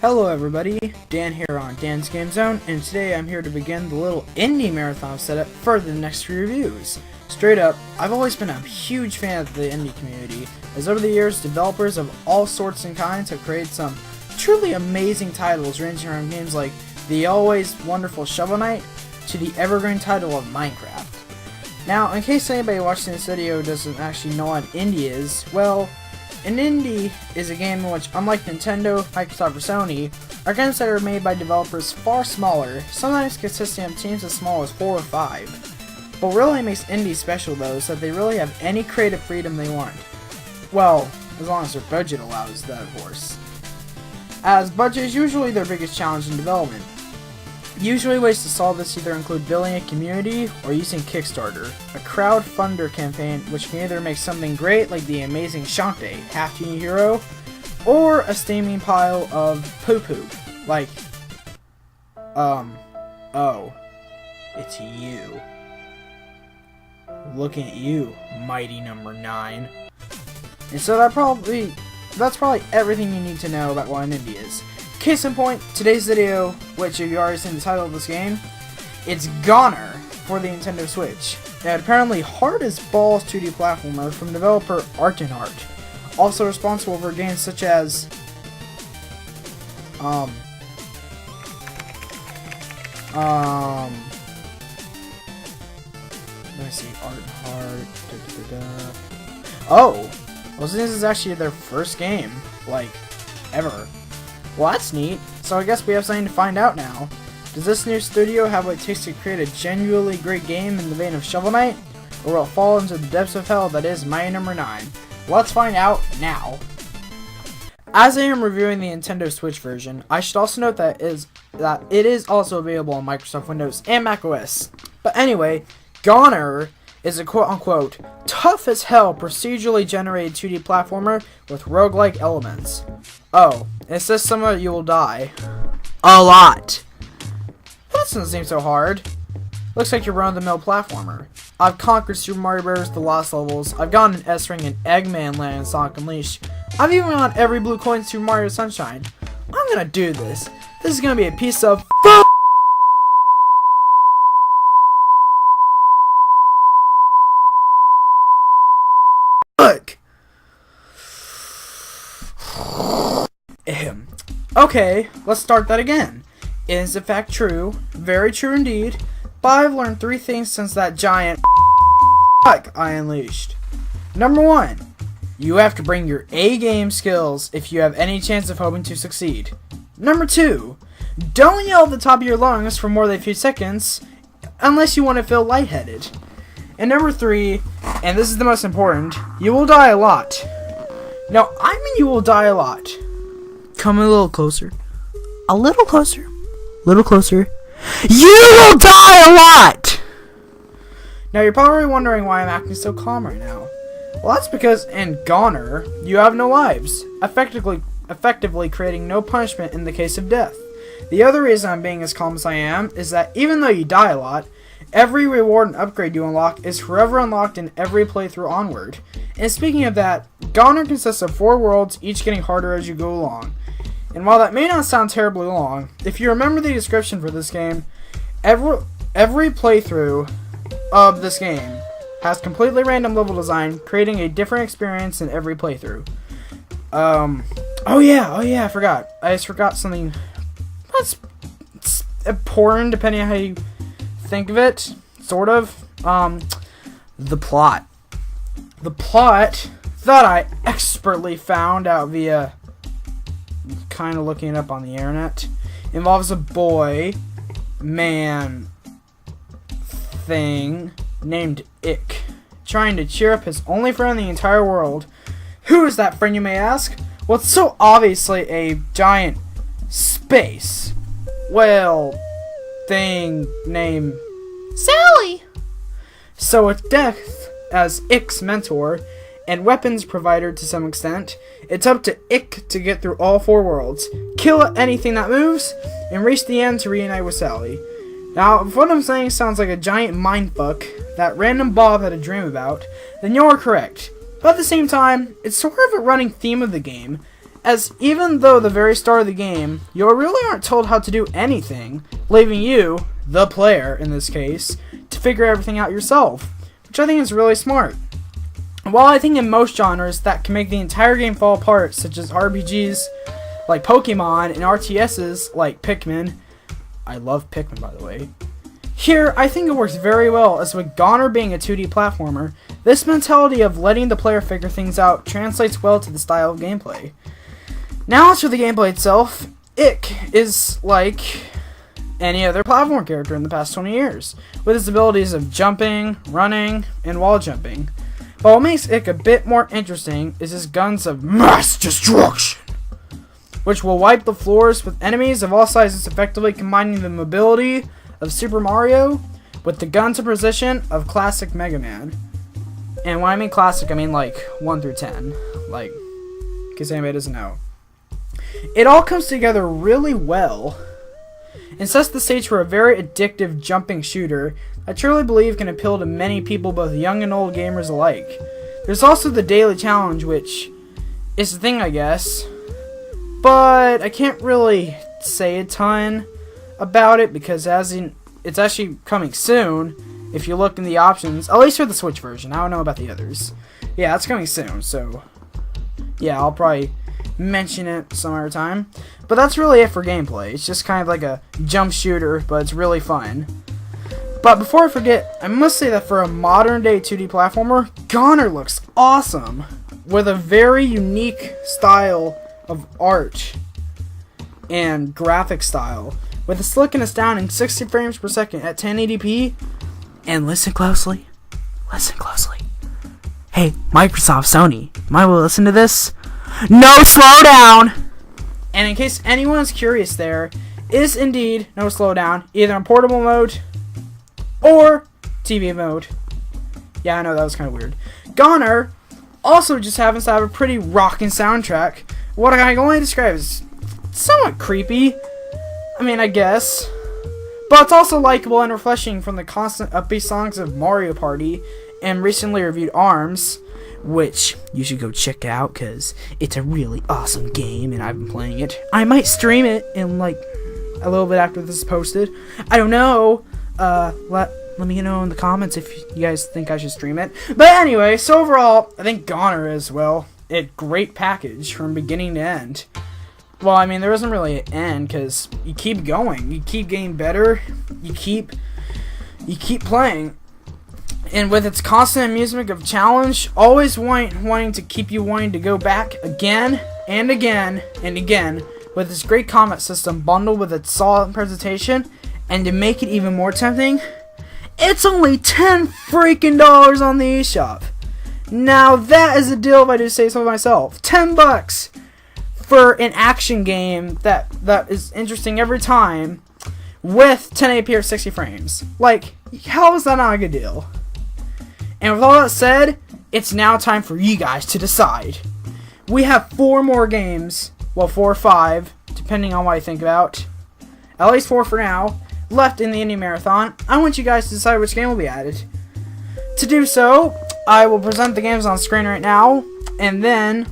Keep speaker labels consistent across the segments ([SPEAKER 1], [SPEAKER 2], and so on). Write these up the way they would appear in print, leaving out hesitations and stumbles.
[SPEAKER 1] Hello everybody, Dan here on DansGameZone, and today I'm here to begin the little indie marathon setup for the next three reviews. Straight up, I've always been a huge fan of the indie community, as over the years, developers of all sorts and kinds have created some truly amazing titles ranging from games like the always wonderful Shovel Knight to the evergreen title of Minecraft. Now, in case anybody watching this video doesn't actually know what an indie is, well, an indie is a game in which, unlike Nintendo, Microsoft, or Sony, are games that are made by developers far smaller, sometimes consisting of teams as small as 4 or 5. What really makes indies special, though, is that they really have any creative freedom they want. Well, as long as their budget allows that, of course. As budget is usually their biggest challenge in development. Usually ways to solve this either include building a community or using Kickstarter, a crowdfunder campaign which can either make something great like the amazing Shantae, half-genie hero, or a steaming pile of poo-poo, like, oh, it's you. Looking at you, mighty number 9. And so that's probably everything you need to know about what an indie is. Case in point, today's video, which if you already seen the title of this game, it's GoNNER for the Nintendo Switch. An apparently hard as balls 2D platformer from developer Art and Art, also responsible for games such as let me see, Art and Heart. Oh, well, this is actually their first game, like, ever. Well, that's neat. So I guess we have something to find out now. Does this new studio have what it takes to create a genuinely great game in the vein of Shovel Knight? Or will it fall into the depths of hell that is Mighty Number 9? Let's find out now. As I am reviewing the Nintendo Switch version, I should also note that it is also available on Microsoft Windows and macOS. But anyway, GoNNER is a quote-unquote tough as hell procedurally generated 2D platformer with roguelike elements. Oh, it says some of you will die. A lot. That doesn't seem so hard. Looks like you're run-of-the-mill platformer. I've conquered Super Mario Bros. The lost levels. I've gotten an S-Ring in Eggman Land and Sonic Unleashed. I've even got every blue coin in Super Mario Sunshine. I'm gonna do this. This is gonna be a piece of fuck. Okay, let's start that again. It is in fact true, very true indeed, but I've learned 3 things since that giant fuck I unleashed. Number 1, you have to bring your A-game skills if you have any chance of hoping to succeed. Number 2, don't yell at the top of your lungs for more than a few seconds unless you want to feel lightheaded. And number 3, and this is the most important, you will die a lot. Now, I mean you will die a lot. Come a little closer. A little closer. A little closer. You will die a lot! Now, you're probably wondering why I'm acting so calm right now. Well, that's because in GoNNER, you have no lives, effectively creating no punishment in the case of death. The other reason I'm being as calm as I am is that even though you die a lot, every reward and upgrade you unlock is forever unlocked in every playthrough onward. And speaking of that, GoNNER consists of 4 worlds, each getting harder as you go along. And while that may not sound terribly long, if you remember the description for this game, every playthrough of this game has completely random level design, creating a different experience in every playthrough. Oh yeah, I forgot. I just forgot something that's important, depending on how you think of it, sort of. The plot. The plot that I expertly found out via kind of looking it up on the internet involves a boy, man, thing named Ick trying to cheer up his only friend in the entire world. Who is that friend, you may ask? Well, it's so obviously a giant space whale thing named Sally. So with Death as Ick's mentor and weapons provider to some extent, it's up to Ick to get through all 4 worlds, kill anything that moves, and reach the end to reunite with Sally. Now, if what I'm saying sounds like a giant mindfuck that random Bob had a dream about, then you're correct. But at the same time, it's sort of a running theme of the game, as even though the very start of the game, you really aren't told how to do anything, leaving you, the player in this case, to figure everything out yourself, which I think is really smart. While I think in most genres that can make the entire game fall apart, such as RPGs like Pokemon and RTSs like Pikmin, I love Pikmin by the way, here I think it works very well, as with GoNNER being a 2D platformer, this mentality of letting the player figure things out translates well to the style of gameplay. Now as for the gameplay itself, Ick is like any other platform character in the past 20 years, with his abilities of jumping, running, and wall jumping. But what makes Ick a bit more interesting is his guns of mass destruction, which will wipe the floors with enemies of all sizes, effectively combining the mobility of Super Mario with the guns of precision of classic Mega Man. And when I mean classic, I mean like 1 through 10, like, in case anybody doesn't know. It all comes together really well and sets the stage for a very addictive jumping shooter I truly believe can appeal to many people, both young and old gamers alike. There's also the daily challenge, which is the thing, I guess, but I can't really say a ton about it because it's actually coming soon. If you look in the options, at least for the Switch version, I don't know about the others. Yeah, it's coming soon, so yeah, I'll probably mention it some other time. But that's really it for gameplay. It's just kind of like a jump shooter, but it's really fun. But before I forget, I must say that for a modern day 2D platformer, GoNNER looks awesome, with a very unique style of art and graphic style, with a slick and astounding 60 frames per second at 1080p. And listen closely. Listen closely. Hey, Microsoft, Sony, might well listen to this. No slowdown! And in case anyone's curious, there is indeed no slowdown, either in portable mode or TV mode. Yeah, I know that was kind of weird. GoNNER also just happens to have a pretty rockin' soundtrack. What I can only describe as somewhat creepy. I mean, I guess. But it's also likable and refreshing from the constant upbeat songs of Mario Party and recently reviewed ARMS, which you should go check out because it's a really awesome game and I've been playing it. I might stream it in like a little bit after this is posted. I don't know. Let me know in the comments if you guys think I should stream it. But anyway, so overall, I think GoNNER is, well, a great package from beginning to end. Well, I mean, there isn't really an end because you keep going, you keep getting better, you keep playing, and with its constant amusement of challenge, always wanting to keep you wanting to go back again and again and again, with its great combat system bundled with its solid presentation, and to make it even more tempting, it's only $10 freaking on the eShop. Now that is a deal if I do say so myself. $10 for an action game that is interesting every time with 1080p or 60 frames. Like, how is that not a good deal? And with all that said, it's now time for you guys to decide. We have 4 more games, well 4 or 5, depending on what I think about. At least 4 for now, left in the Indie Marathon. I want you guys to decide which game will be added. To do so, I will present the games on screen right now, and then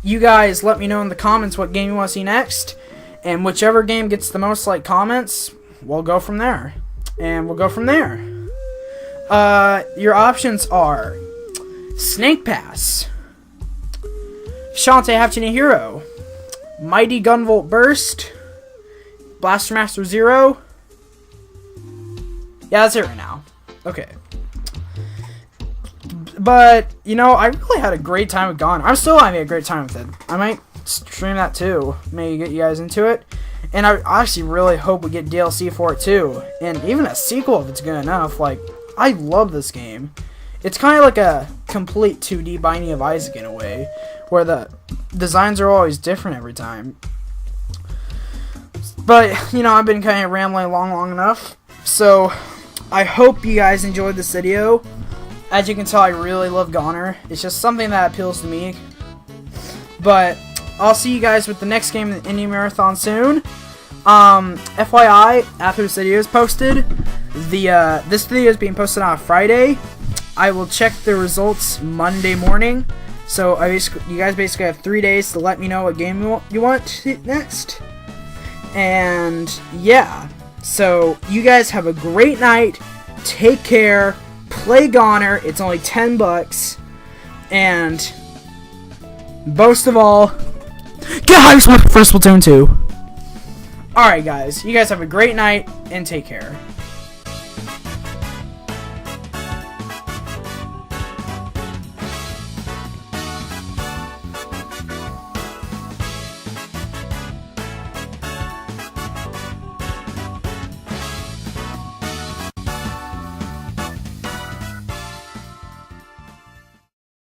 [SPEAKER 1] you guys let me know in the comments what game you want to see next, and whichever game gets the most like comments, we'll go from there. And we'll go from there. Your options are Snake Pass, Shantae Half-Genie Hero, Mighty Gunvolt Burst, Blaster Master Zero. Yeah, that's it right now. Okay. But, you know, I really had a great time with GoNNER. I'm still having a great time with it. I might stream that too. Maybe get you guys into it. And I actually really hope we get DLC for it too. And even a sequel if it's good enough. Like, I love this game. It's kind of like a complete 2D Binding of Isaac in a way, where the designs are always different every time. But, you know, I've been kind of rambling long enough. So, I hope you guys enjoyed this video. As you can tell, I really love GoNNER. It's just something that appeals to me. But I'll see you guys with the next game in the Indie Marathon soon. FYI, after this video is posted, this video is being posted on a Friday. I will check the results Monday morning. So you guys basically have 3 days to let me know what game you want next. And yeah, so you guys have a great night. Take care. Play GoNNER. It's only $10. And most of all, get hyped for Splatoon 2. Alright guys, you guys have a great night and take care.